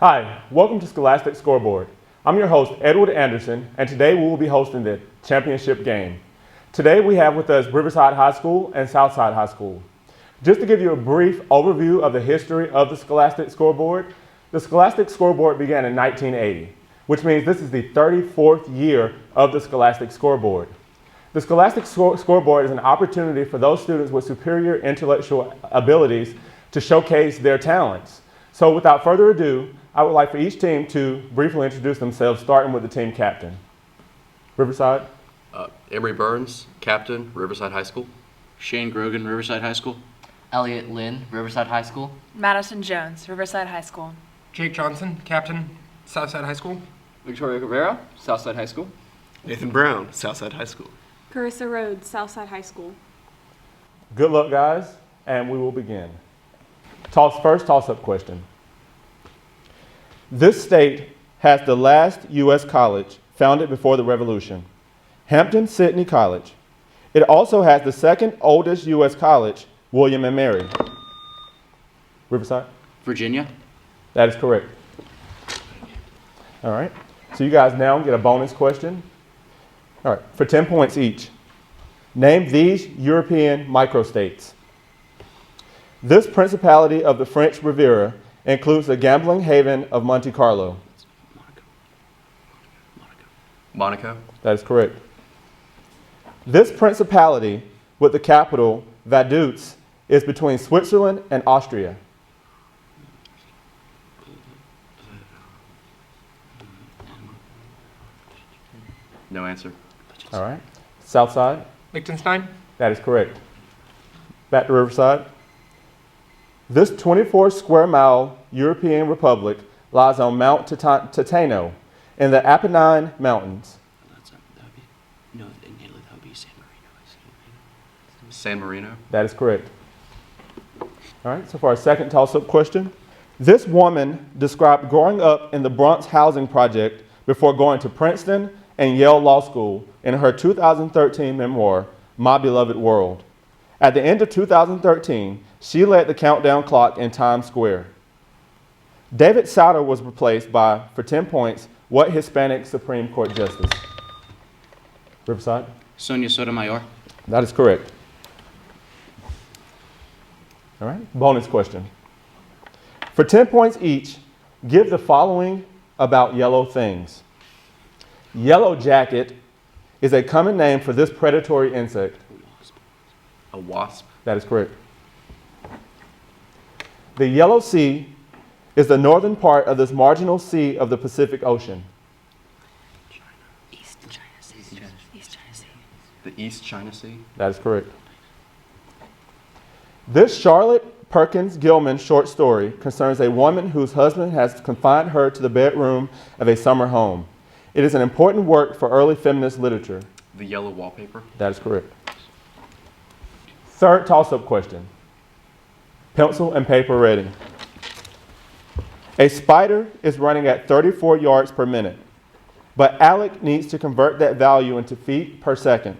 Hi, welcome to Scholastic Scoreboard. I'm your host, Edward Anderson, and today we will be hosting the championship game. Today we have with us Riverside High School and Southside High School. Just to give you a brief overview of the history of the Scholastic Scoreboard, the Scholastic Scoreboard began in 1980, which means this is the 34th year of the Scholastic Scoreboard. The Scholastic Scoreboard is an opportunity for those students with superior intellectual abilities to showcase their talents. So without further ado, I would like for each team to briefly introduce themselves, starting with the team captain. Riverside. Emery Burns, captain, Riverside High School. Shane Grogan, Riverside High School. Elliot Lynn, Riverside High School. Madison Jones, Riverside High School. Jake Johnson, captain, Southside High School. Victoria Rivera, Southside High School. Nathan Brown, Southside High School. Carissa Rhodes, Southside High School. Good luck, guys, and we will begin. First toss-up question. This state has the last U.S. college founded before the Revolution, Hampton-Sydney College. It also has the second oldest U.S. college, William and Mary. Riverside? Virginia. That is correct. All right. So you guys now get a bonus question. All right. For 10 points each. Name these European microstates. This principality of the French Riviera includes the gambling haven of Monte Carlo. Monaco. That is correct. This principality, with the capital Vaduz, is between Switzerland and Austria. No answer. All right. Southside. Liechtenstein. That is correct. Back to Riverside. This 24 square mile European republic lies on Mount Titano in the Apennine Mountains. San Marino. That is correct. All right, so for our second toss-up question. This woman described growing up in the Bronx housing project before going to Princeton and Yale Law School in her 2013 memoir, My Beloved World. At the end of 2013, she led the countdown clock in Times Square. David Souter was replaced by, for 10 points, what Hispanic Supreme Court Justice? Riverside? Sonia Sotomayor. That is correct. All right, bonus question. For 10 points each, give the following about yellow things. Yellow jacket is a common name for this predatory insect. A wasp. That is correct. The Yellow Sea is the northern part of this marginal sea of the Pacific Ocean. East China Sea. The East China Sea. That is correct. This Charlotte Perkins Gilman short story concerns a woman whose husband has confined her to the bedroom of a summer home. It is an important work for early feminist literature. The Yellow Wallpaper. That is correct. Third toss-up question. Pencil and paper ready. A spider is running at 34 yards per minute, but Alec needs to convert that value into feet per second.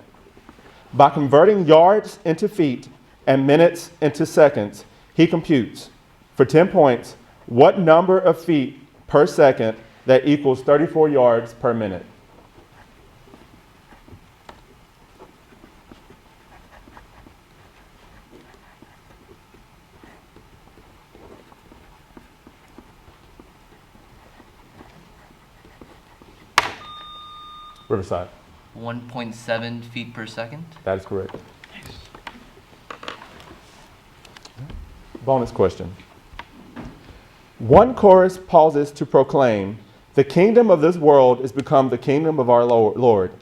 By converting yards into feet and minutes into seconds, he computes, for 10 points, what number of feet per second that equals 34 yards per minute. Riverside. 1.7 feet per second. That is correct. Bonus question. One chorus pauses to proclaim, the kingdom of this world is become the kingdom of our Lord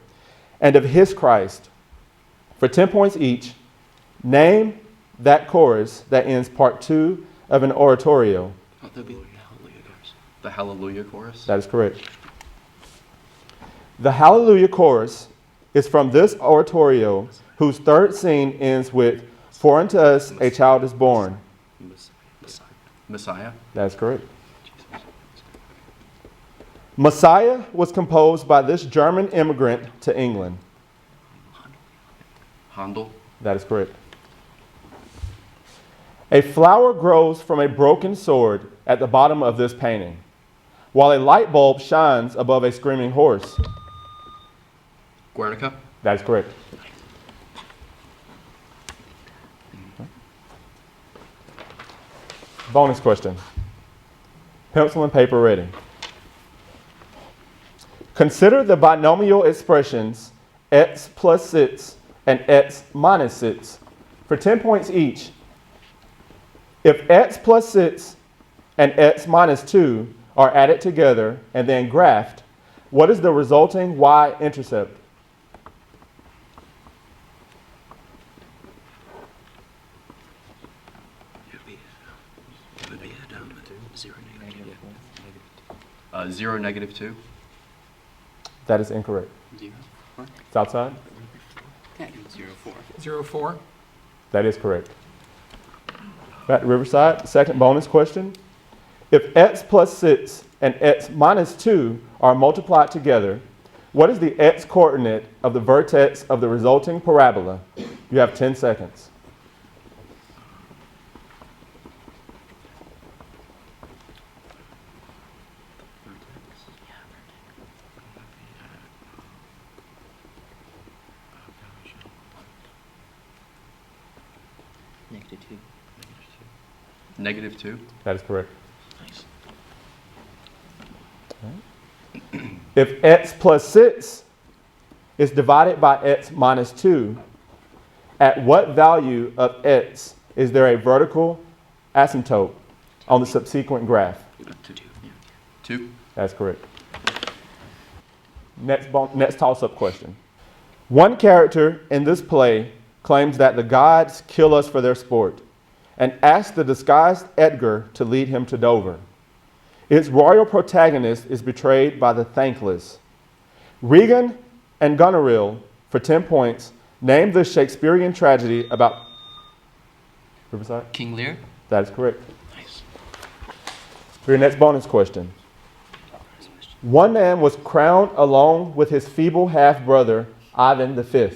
and of his Christ. For 10 points each, name that chorus that ends part 2 of an oratorio. The Hallelujah Chorus. That is correct. The Hallelujah Chorus is from this oratorio, whose third scene ends with, for unto us a child is born. Messiah. That is correct. Messiah was composed by this German immigrant to England. Handel. That is correct. A flower grows from a broken sword at the bottom of this painting. while a light bulb shines above a screaming horse? Guernica. That is correct. Bonus question. Pencil and paper ready. Consider the binomial expressions x plus 6 and x minus 6 for 10 points each. If x plus 6 and x minus 2 are added together and then graphed, what is the resulting y-intercept? It would be down to 0, negative 0, negative 2. That is incorrect. 0, 4. Southside? Yeah, 0, 4. 0, 4. That is correct. Back to Riverside, second bonus question. If x plus 6 and x minus 2 are multiplied together, what is the x coordinate of the vertex of the resulting parabola? You have 10 seconds. Negative 2. Negative 2. That is correct. Nice. If x plus 6 is divided by x minus 2, at what value of x is there a vertical asymptote on the subsequent graph? 2. Yeah. 2. That's correct. Next toss-up question. One character in this play claims that the gods kill us for their sport and asks the disguised Edgar to lead him to Dover. Its royal protagonist is betrayed by the thankless. Regan and Goneril, for 10 points, name the Shakespearean tragedy about Riverside? King Lear. That is correct. Nice. For your next bonus question. One man was crowned along with his feeble half-brother, Ivan V,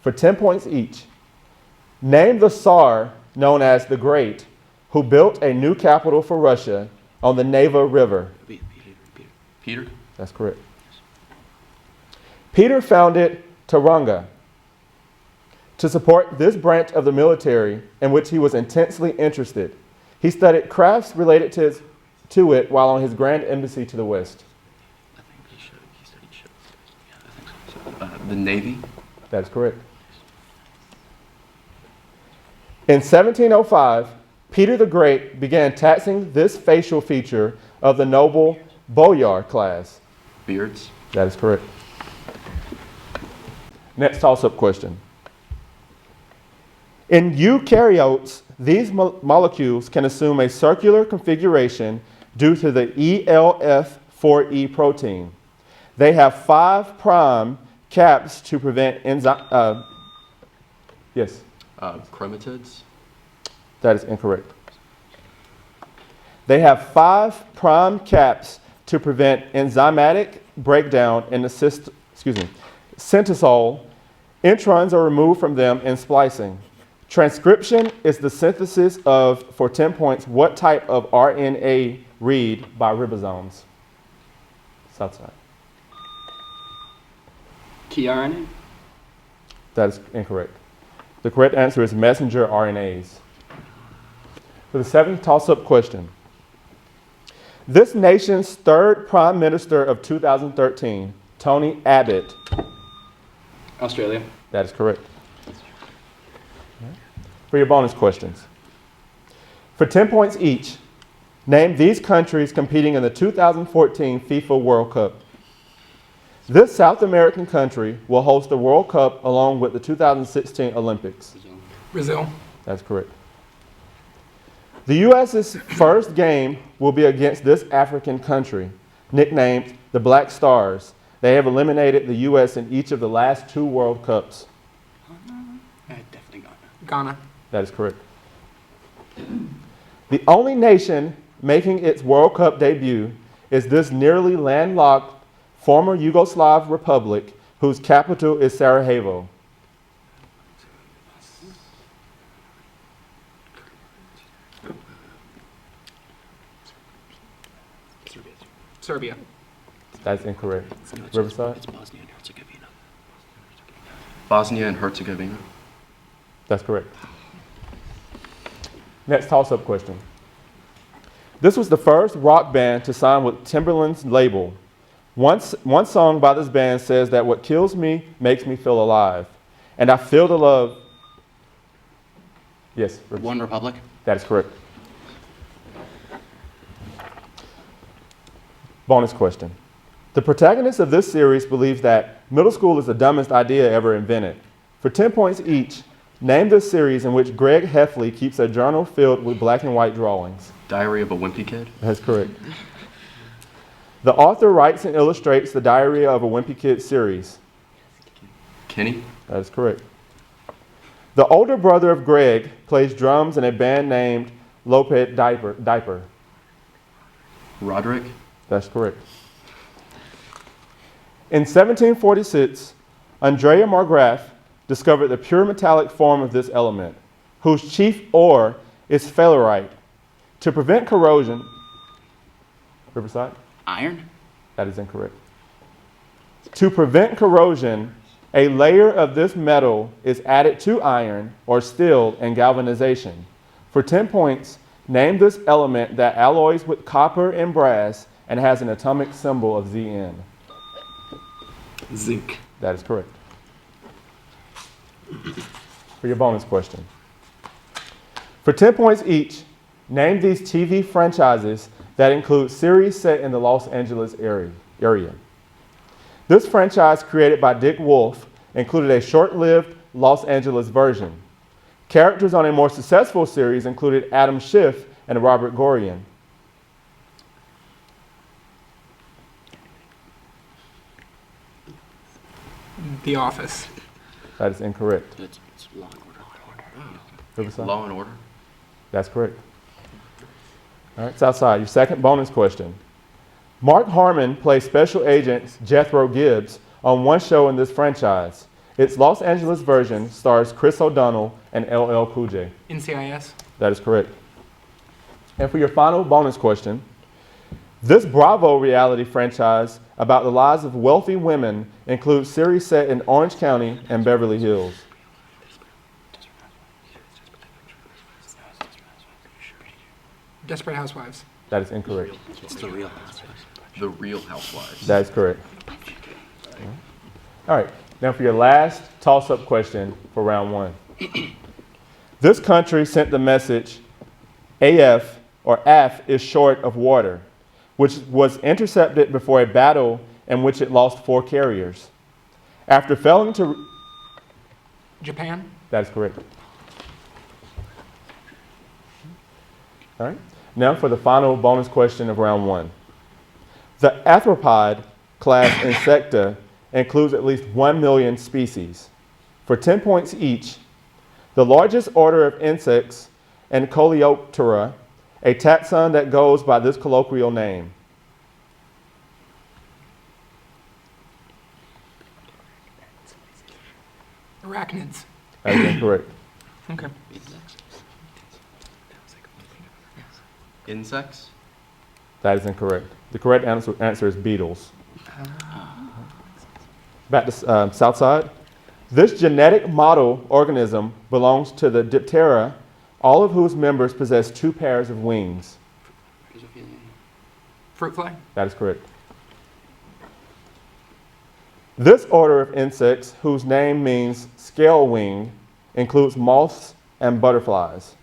for 10 points each. Name the Tsar known as the Great, who built a new capital for Russia on the Neva River. Peter. That's correct. Peter founded Taranga to support this branch of the military in which he was intensely interested. He studied crafts related to it while on his grand embassy to the West. I think he studied ships. Yeah, I think so. The Navy. That's correct. In 1705, Peter the Great began taxing this facial feature of the noble boyar class. Beards. That is correct. Next toss-up question. In eukaryotes, these molecules can assume a circular configuration due to the ELF4E protein. They have 5' caps to prevent enzyme. Yes. Chromatids. That is incorrect. They have 5' caps to prevent enzymatic breakdown in the cytosol. Introns are removed from them in splicing. Transcription is the synthesis of, for 10 points, what type of RNA read by ribosomes? Southside. tRNA? That is incorrect. The correct answer is messenger RNAs. For the seventh toss-up question. This nation's third prime minister of 2013, Tony Abbott. Australia. That is correct. For your bonus questions. For 10 points each, name these countries competing in the 2014 FIFA World Cup. This South American country will host the World Cup along with the 2016 Olympics. Brazil. That's correct. The U.S.'s first game will be against this African country, nicknamed the Black Stars. They have eliminated the U.S. in each of the last 2 World Cups. Definitely Ghana. Ghana. That is correct. The only nation making its World Cup debut is this nearly landlocked former Yugoslav republic whose capital is Sarajevo. Serbia. That's incorrect. No, it's- Riverside? It's Bosnia and Herzegovina. Bosnia and Herzegovina. That's correct. Next toss-up question. This was the first rock band to sign with Timberland's label. One song by this band says that what kills me makes me feel alive. And I feel the love. Yes, One Republic. that is correct. Bonus question. The protagonist of this series believes that middle school is the dumbest idea ever invented. For 10 points each, name the series in which Greg Heffley keeps a journal filled with black and white drawings. Diary of a Wimpy Kid. That's correct. The author writes and illustrates the Diary of a Wimpy Kid series. Kenny. That is correct. The older brother of Greg plays drums in a band named Loped Diaper. Roderick. That's correct. In 1746, Andrea Margraf discovered the pure metallic form of this element, whose chief ore is fluorite. To prevent corrosion, Riverside? Iron. That is incorrect. To prevent corrosion, a layer of this metal is added to iron or steel in galvanization. For 10 points, name this element that alloys with copper and brass and has an atomic symbol of Zn. Zinc. That is correct. For your bonus question. For 10 points each, name these TV franchises that include series set in the Los Angeles area. This franchise, created by Dick Wolf, included a short-lived Los Angeles version. Characters on a more successful series included Adam Schiff and Robert Gorian. The Office. That is incorrect. It's Law and Order. Riverside? Law and Order. That's correct. All right, Southside, your second bonus question. Mark Harmon plays Special Agent Jethro Gibbs on one show in this franchise. Its Los Angeles version stars Chris O'Donnell and LL Cool J. NCIS. That is correct. And for your final bonus question, this Bravo reality franchise about the lives of wealthy women includes series set in Orange County and Beverly Hills. Desperate Housewives. That is incorrect. It's the Real Housewives. The Real Housewives. That is correct. All right, now for your last toss-up question for round one. This country sent the message, AF or AF is short of water, which was intercepted before a battle in which it lost 4 carriers. After failing to... Japan. That is correct. All right, now for the final bonus question of round one. The arthropod class Insecta includes at least 1 million species. For 10 points each, the largest order of insects in Coleoptera, a taxon that goes by this colloquial name. Arachnids. That is incorrect. Okay. Insects. That is incorrect. The correct answer is beetles. Back to Southside. This genetic model organism belongs to the Diptera, all of whose members possess 2 pairs of wings. Fruit fly. That is correct. This order of insects, whose name means scale wing, includes moths and butterflies.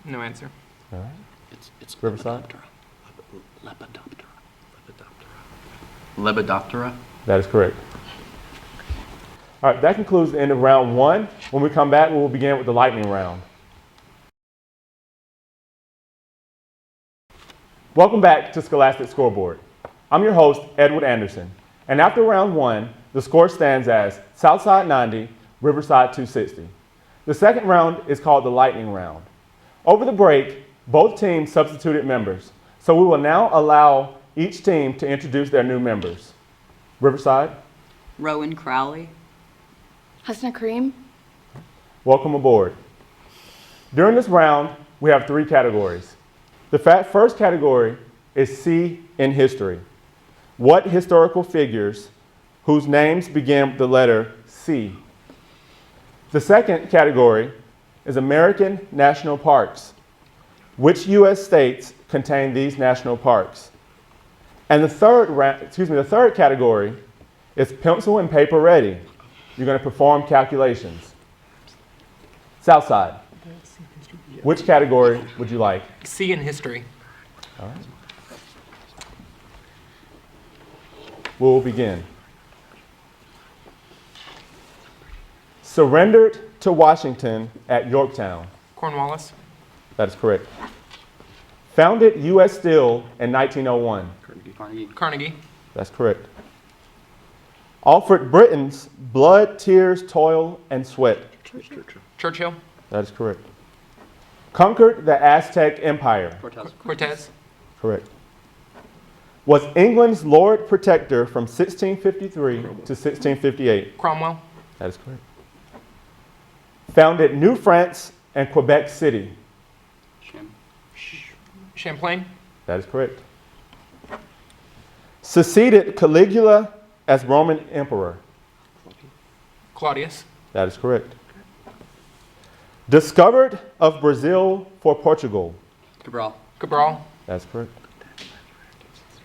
No answer. All right. It's Riverside? Lepidoptera. Lepidoptera. That is correct. All right, that concludes the end of round one. When we come back, we will begin with the lightning round. Welcome back to Scholastic Scoreboard. I'm your host, Edward Anderson. And after round one, the score stands as Southside 90, Riverside 260. The second round is called the lightning round. Over the break, both teams substituted members. So we will now allow each team to introduce their new members. Riverside, Rowan Crowley. Hasna Kareem. welcome aboard. During this round, we have 3 categories. The first category is C in history. What historical figures whose names begin with the letter C? The second category is American national parks. Which U.S. states contain these national parks? And the third category is pencil and paper ready. You're going to perform calculations. Southside, which category would you like? C in history. All right. We'll begin. Surrendered to Washington at Yorktown. Cornwallis. That is correct. Founded U.S. Steel in 1901. Carnegie. That's correct. Offered Britain's blood, tears, toil, and sweat. Churchill. That is correct. Conquered the Aztec Empire. Cortez. Correct. Was England's Lord Protector from 1653 to 1658. Cromwell. That is correct. Founded New France and Quebec City. Champlain. That is correct. Succeeded Caligula as Roman emperor. Claudius. That is correct. Discovered of Brazil for Portugal. Cabral. That's correct.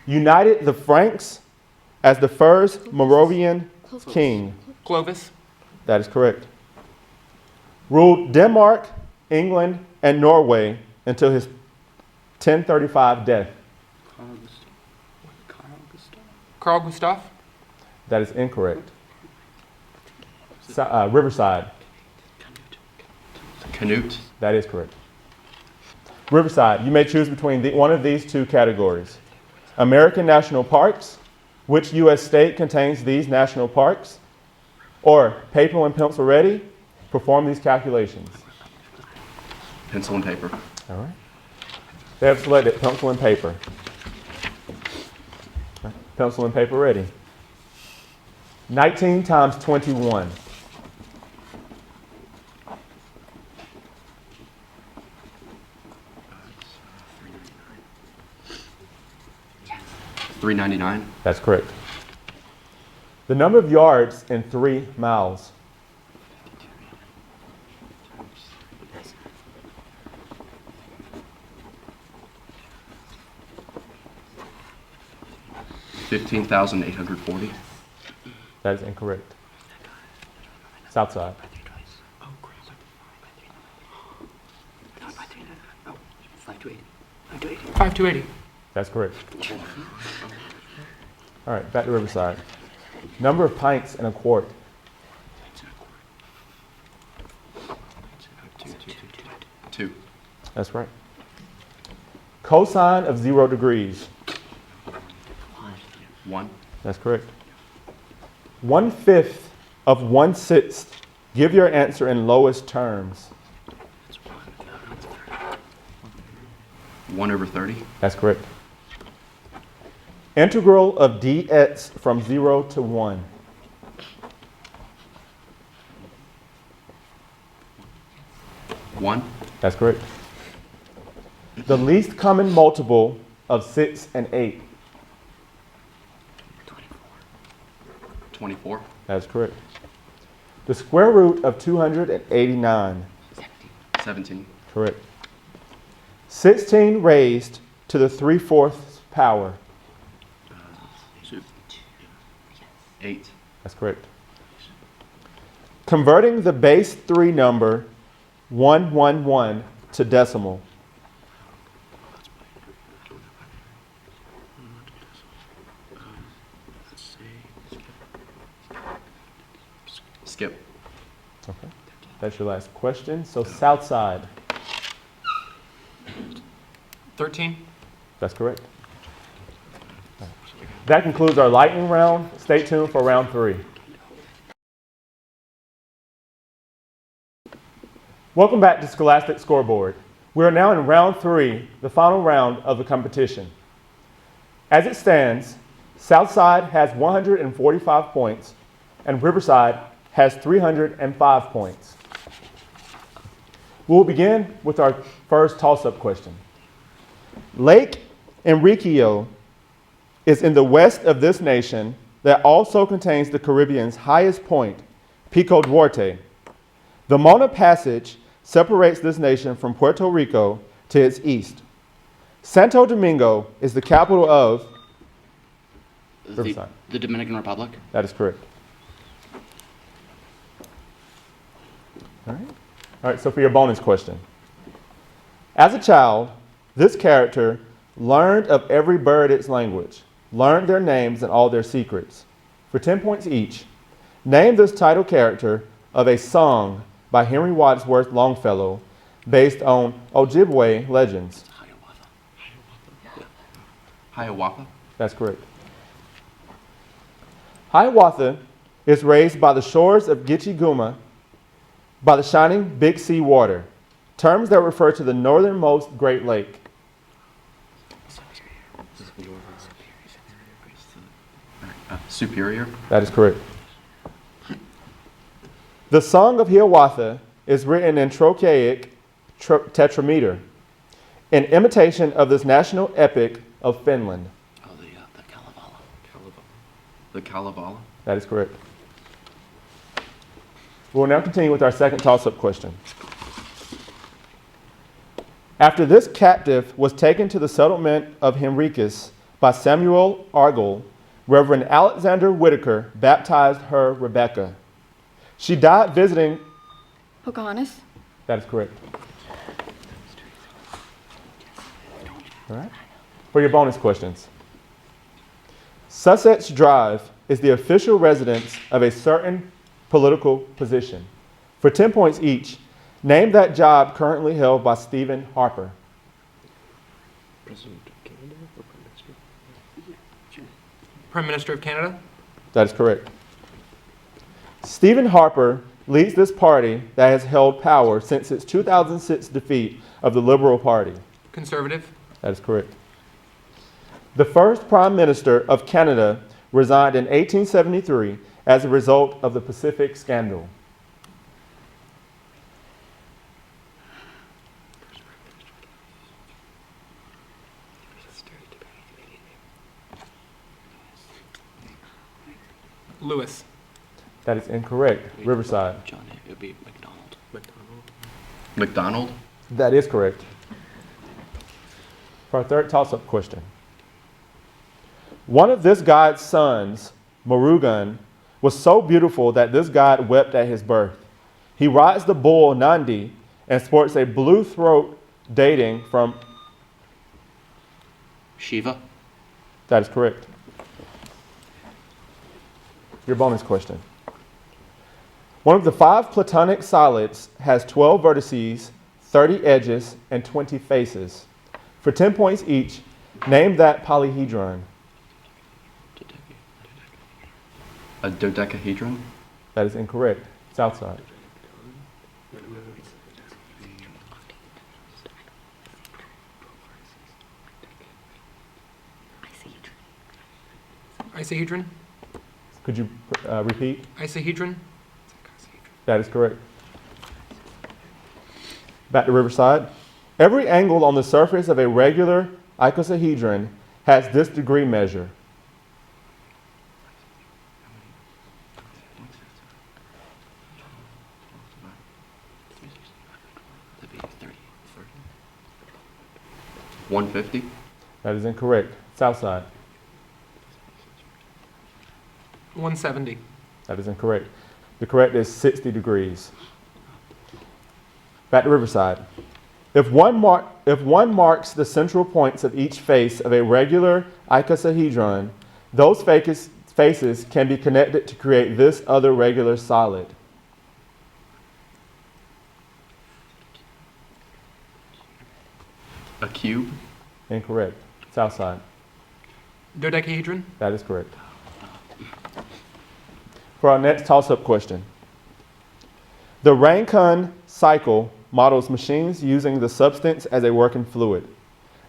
United the Franks as the first Moravian king. Clovis. That is correct. Ruled Denmark, England, and Norway until his 1035 death. Carl Gustav. That is incorrect. Riverside. Canute. That is correct. Riverside, you may choose between one of these 2 categories. American national parks, which U.S. state contains these national parks? Or paper and pencil ready, perform these calculations. Pencil and paper. All right. They have selected pencil and paper. Pencil and paper ready. 19 times 21. 399. That's correct. The number of yards in 3 miles. $15,840. That is incorrect. Southside. 5280. That's correct. All right, back to Riverside. Number of pints in a quart. Two. That's right. Cosine of 0 degrees. 1. That's correct. 1/5 of 1/6. Give your answer in lowest terms. 1/30. That's correct. Integral of dx from 0 to 1. 1. That's correct. The least common multiple of 6 and 8. 24. That's correct. The square root of 289. 17. Correct. 16 raised to the 3/4 power. 8. That's correct. Converting the base 3 number 111 to decimal. Skip. Okay. That's your last question. So Southside. 13. That's correct. That concludes our lightning round. Stay tuned for round 3. Welcome back to Scholastic Scoreboard. We are now in round 3, the final round of the competition. As it stands, Southside has 145 points and Riverside has 305 points. We'll begin with our first toss-up question. Lake Enriquillo is in the west of this nation that also contains the Caribbean's highest point, Pico Duarte. The Mona Passage separates this nation from Puerto Rico to its east. Santo Domingo is the capital of Riverside. The Dominican Republic. That is correct. All right, so for your bonus question. As a child, this character learned of every bird its language, learned their names and all their secrets. For 10 points each, name this title character of a song by Henry Wadsworth Longfellow based on Ojibwe legends. Hiawatha. That's correct. Hiawatha is raised by the shores of Gitche Gumee by the shining Big Sea water, terms that refer to the northernmost Great Lake. Superior. That is correct. The Song of Hiawatha is written in trochaic tetrameter, in imitation of this national epic of Finland. Oh, the Kalevala. The Kalevala. That is correct. We'll now continue with our second toss-up question. After this captive was taken to the settlement of Henricus by Samuel Argyle, Reverend Alexander Whitaker baptized her Rebecca. She died visiting. Pocahontas. That is correct. All right. For your bonus questions. Sussex Drive is the official residence of a certain political position. For 10 points each, name that job currently held by Stephen Harper. President of Canada or Prime Minister? Prime Minister of Canada. That is correct. Stephen Harper leads this party that has held power since its 2006 defeat of the Liberal Party. Conservative. That is correct. The first Prime Minister of Canada resigned in 1873 as a result of the Pacific Scandal. Lewis. That is incorrect. Riverside. John, it would be McDonald. McDonald. That is correct. For our third toss-up question. One of this god's sons, Murugan, was so beautiful that this god wept at his birth. He rides the bull Nandi and sports a blue throat dating from. Shiva. That is correct. Your bonus question. One of the 5 Platonic solids has 12 vertices, 30 edges, and 20 faces. For 10 points each, name that polyhedron. A dodecahedron. That is incorrect. Southside. Isohedron. Could you repeat? Isohedron. That is correct. Back to Riverside. Every angle on the surface of a regular icosahedron has this degree measure. That'd be 30. 150. That is incorrect. Southside. 170. That is incorrect. The correct is 60 degrees. Back to Riverside. If one marks the central points of each face of a regular icosahedron, those faces can be connected to create this other regular solid. A cube. Incorrect. Southside. Dodecahedron. That is correct. For our next toss-up question. The Rankine cycle models machines using the substance as a working fluid.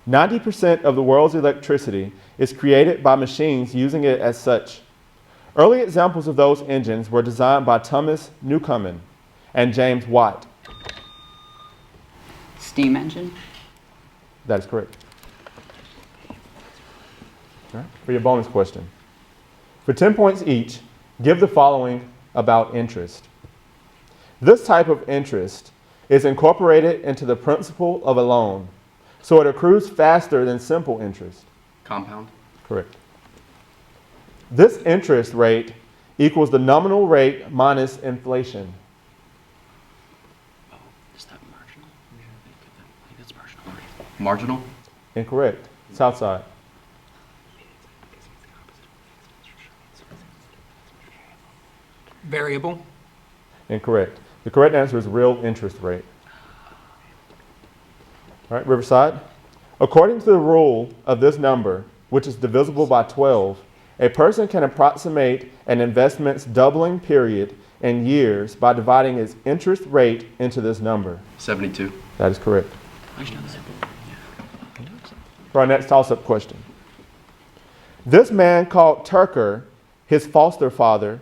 90% of the world's electricity is created by machines using it as such. Early examples of those engines were designed by Thomas Newcomen and James Watt. Steam engine. That is correct. All right. For your bonus question. For 10 points each, give the following about interest. This type of interest is incorporated into the principal of a loan, so it accrues faster than simple interest. Compound. Correct. This interest rate equals the nominal rate minus inflation. Oh, is that marginal? I think that's marginal. Marginal. Incorrect. Southside. Variable. Incorrect. The correct answer is real interest rate. All right, Riverside. According to the rule of this number, which is divisible by 12, a person can approximate an investment's doubling period in years by dividing its interest rate into this number. 72. That is correct. I should know that. For our next toss-up question. This man called Turker his foster father,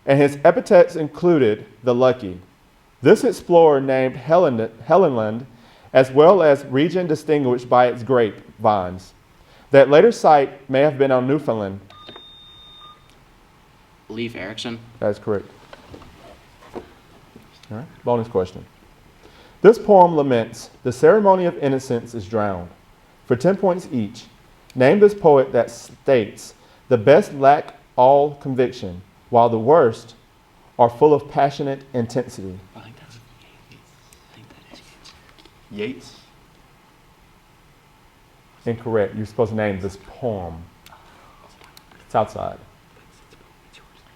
and his epithets included the lucky. This explorer named Helenland, as well as region distinguished by its grape vines. That later site may have been on Newfoundland. Leif Erikson. That is correct. All right, bonus question. This poem laments the ceremony of innocence is drowned. For 10 points each, name this poet that states the best lack all conviction, while the worst are full of passionate intensity. I think that's Yates. I think that is Yates. Yates. Incorrect. You're supposed to name this poem. Southside.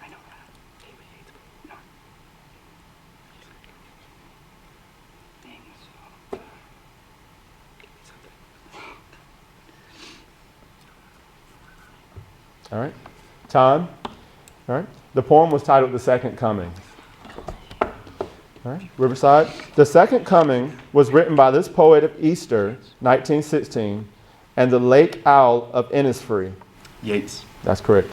I know that. David Yates, but no. Dang, All right. Time. All right. The poem was titled The Second Coming. All right. Riverside. The Second Coming was written by this poet of Easter, 1916, and the Lake Owl of Innisfree. Yates. That's correct.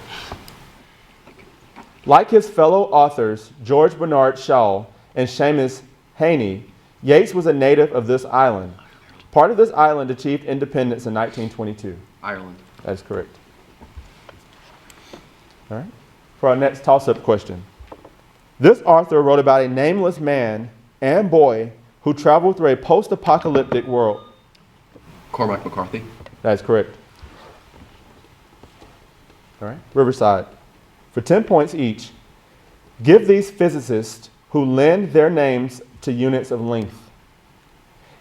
Like his fellow authors, George Bernard Shaw and Seamus Heaney, Yates was a native of this island. Part of this island achieved independence in 1922. Ireland. That's correct. All right. For our next toss-up question. This author wrote about a nameless man and boy who traveled through a post-apocalyptic world. Cormac McCarthy. That's correct. All right. Riverside. For 10 points each, give these physicists who lend their names to units of length.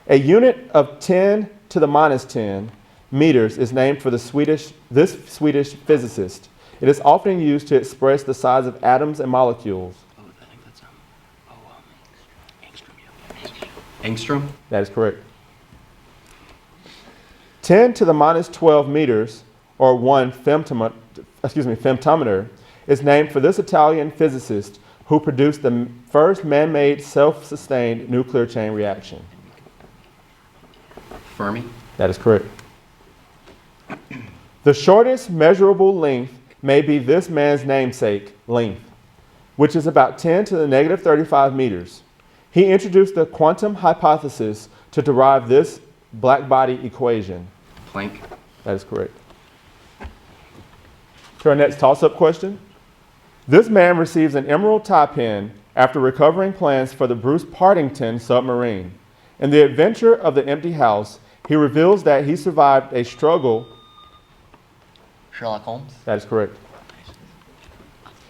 A unit of 10 to the minus 10 meters is named for this Swedish physicist. It is often used to express the size of atoms and molecules. Oh, I think that's Angstrom. Angstrom. That is correct. 10 to the minus 12 meters, or 1 femtometer, is named for this Italian physicist who produced the first man-made self-sustained nuclear chain reaction. Fermi. That is correct. The shortest measurable length may be this man's namesake, length, which is about 10 to the negative 35 meters. He introduced the quantum hypothesis to derive this black-body equation. Planck. That is correct. To our next toss-up question. This man receives an emerald tie pin after recovering plans for the Bruce Partington submarine. In The Adventure of the Empty House, he reveals that he survived a struggle. Sherlock Holmes. That is correct.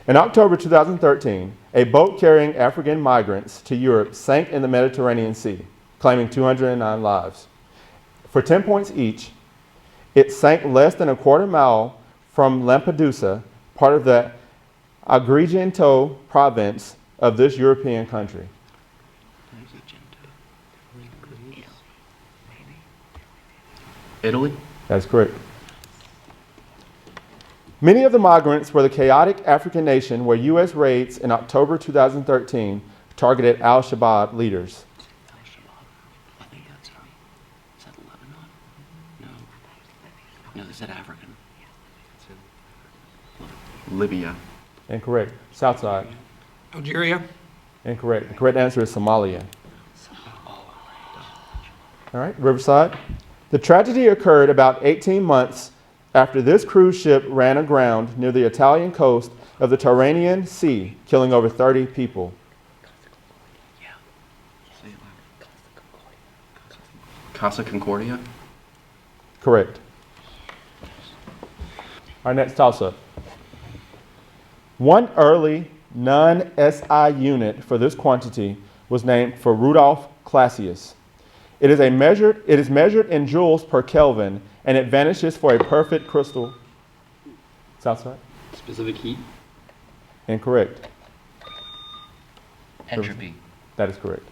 In October 2013, a boat carrying African migrants to Europe sank in the Mediterranean Sea, claiming 209 lives. For 10 points each, it sank less than a quarter mile from Lampedusa, part of the Agrigento province of this European country. Italy. That is correct. Many of the migrants were the chaotic African nation where U.S. raids in October 2013 targeted al-Shabaab leaders. I think that's is that Lebanon? No, they said African. Libya. Incorrect. Southside. Algeria. Incorrect. The correct answer is Somalia. All right, Riverside. The tragedy occurred about 18 months after this cruise ship ran aground near the Italian coast of the Tyrrhenian Sea, killing over 30 people. Casa Concordia. Correct. Our next toss-up. One early non-SI unit for this quantity was named for Rudolf Clausius. It is measured in joules per Kelvin, and it vanishes for a perfect crystal. Southside? Specific heat. Incorrect. Entropy. That is correct.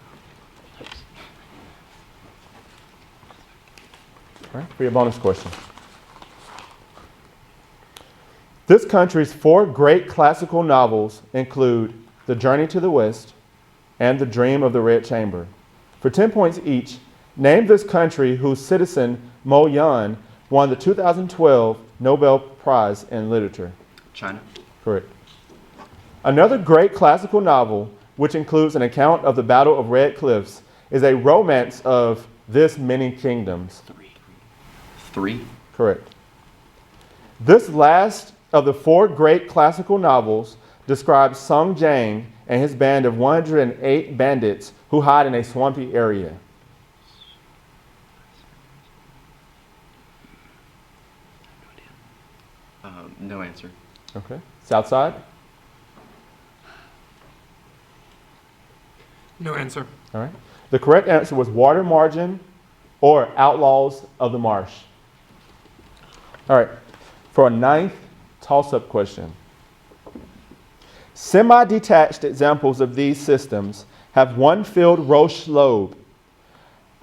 All right, for your bonus question. This country's 4 great classical novels include The Journey to the West and The Dream of the Red Chamber. For 10 points each, name this country whose citizen Mo Yan won the 2012 Nobel Prize in Literature. China. Correct. Another great classical novel, which includes an account of the Battle of Red Cliffs, is a romance of This Many Kingdoms. 3. Correct. This last of the 4 great classical novels describes Sung Jang and his band of 108 bandits who hide in a swampy area. No answer. Okay. Southside? No answer. All right. The correct answer was Water Margin or Outlaws of the Marsh. All right. For a 9th toss-up question. Semi-detached examples of these systems have one filled Roche lobe.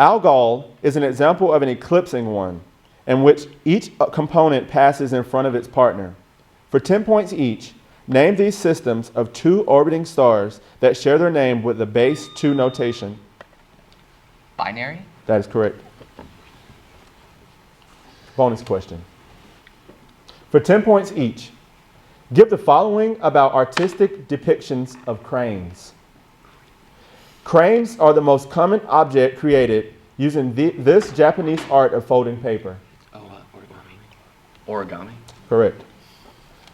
Algol is an example of an eclipsing one, in which each component passes in front of its partner. For 10 points each, name these systems of 2 orbiting stars that share their name with the base 2 notation. Binary? That is correct. Bonus question. For 10 points each, give the following about artistic depictions of cranes. Cranes are the most common object created using this Japanese art of folding paper. Origami. Correct.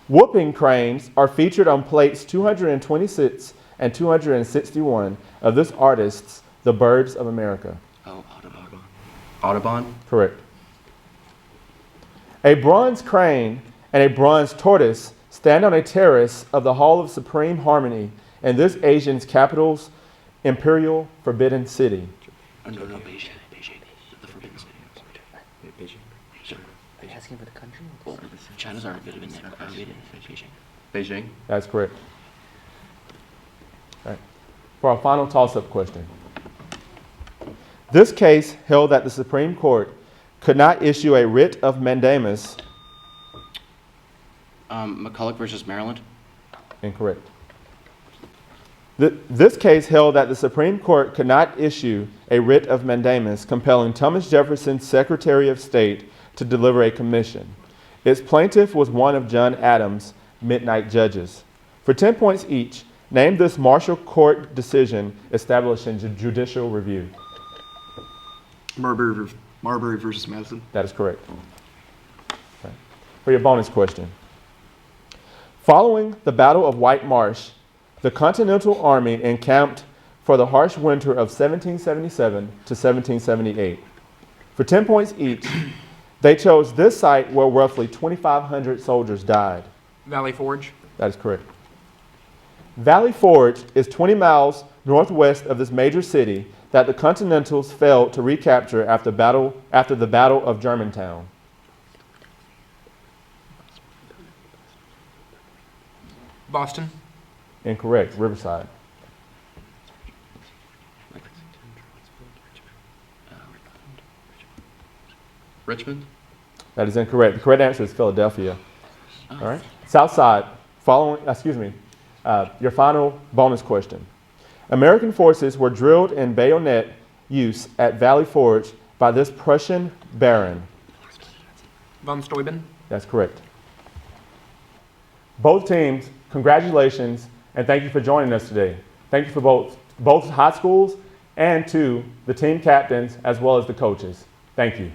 Whooping cranes are featured on plates 226 and 261 of this artist's The Birds of America. Audubon. Audubon. Correct. A bronze crane and a bronze tortoise stand on a terrace of the Hall of Supreme Harmony in this Asian's capital's imperial forbidden city. No, Beijing. The Forbidden City. Beijing. Sure. Are you asking for the country? Well, China's already been invaded Beijing. Beijing. That's correct. All right. For our final toss-up question. This case held that the Supreme Court could not issue a writ of mandamus. McCulloch versus Maryland. Incorrect. This case held that the Supreme Court could not issue a writ of mandamus compelling Thomas Jefferson's Secretary of State to deliver a commission. Its plaintiff was one of John Adams' midnight judges. For 10 points each, name this Marshall Court decision establishing judicial review. Marbury versus Madison. That is correct. Okay. For your bonus question. Following the Battle of White Marsh, the Continental Army encamped for the harsh winter of 1777 to 1778. For 10 points each, they chose this site where roughly 2,500 soldiers died. Valley Forge. That is correct. Valley Forge is 20 miles northwest of this major city that the Continentals failed to recapture after the Battle of Germantown. Boston. Incorrect. Riverside. Richmond. That is incorrect. The correct answer is Philadelphia. All right. Southside. Your final bonus question. American forces were drilled in bayonet use at Valley Forge by this Prussian baron. Von Steuben. That's correct. Both teams, congratulations, and thank you for joining us today. Thank you for both high schools and to the team captains as well as the coaches. Thank you.